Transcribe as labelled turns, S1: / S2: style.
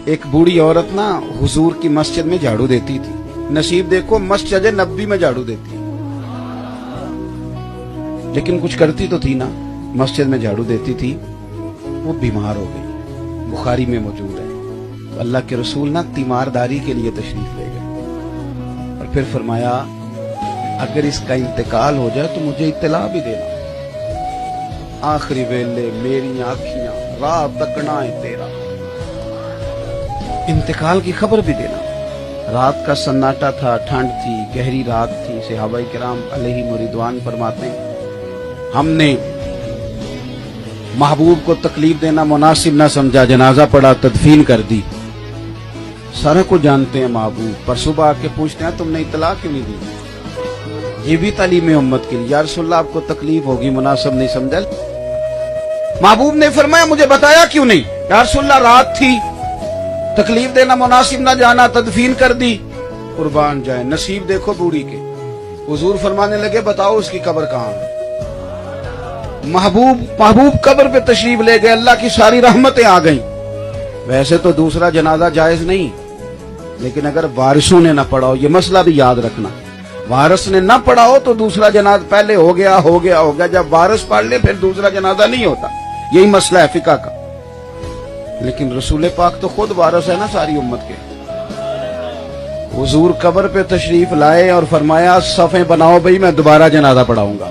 S1: ایک बूढ़ी औरत ना हुजूर की मस्जिद में झाड़ू देती थी। नसीब देखो मस्जिद नबी में झाड़ू देती, लेकिन कुछ करती तो थी ना, मस्जिद में झाड़ू देती थी। वो बीमार हो गई, बुखारी में मौजूद है। तो अल्लाह के रसूल ना तीमारदारी के लिए तशरीफ ले गए और फिर फरमाया अगर इसका इंतकाल हो जाए तो मुझे इत्तला भी देना। आखिरी वेले मेरी आँखियां रात तकना है तेरा, इंतकाल की खबर भी देना। रात का सन्नाटा था, ठंड थी, गहरी रात थी। सहाबाए किराम अलैहिम रिदवान फरमाते हैं हमने महबूब को तकलीफ देना मुनासिब न समझा, जनाजा पड़ा, तदफीन कर दी। सारा को जानते हैं महबूब, पर सुबह आके पूछते हैं तुमने इत्तला क्यों नहीं दी। ये भी तालीम उम्मत के लिए, या रसूलल्लाह आपको तकलीफ होगी, मुनासिब नहीं समझा। महबूब ने फरमाया मुझे बताया क्यों नहीं। या रसूलल्लाह रात थी, तकलीफ देना मुनासिब ना जाना, तदफीन कर दी। कुर्बान जाए, नसीब देखो बूढ़ी के। हुजूर फरमाने लगे बताओ उसकी कब्र कहाँ है। महबूब कब्र पे तशरीफ ले गए, अल्लाह की सारी रहमतें आ गईं। वैसे तो दूसरा जनाजा जायज नहीं, लेकिन अगर वारिसों ने ना पढ़ा हो, ये मसला भी याद रखना, वारिस ने ना पढ़ा हो तो दूसरा जनाजा पहले हो गया। जब वारिस पढ़ ले फिर दूसरा जनाजा नहीं होता। यही मसला है फिका का। लेकिन रसूल पाक तो खुद वारिस है ना सारी उम्मत के। हुजूर कब्र पे तशरीफ लाए और फरमाया सफ़े बनाओ भाई, मैं दोबारा जनाजा पढ़ाऊंगा।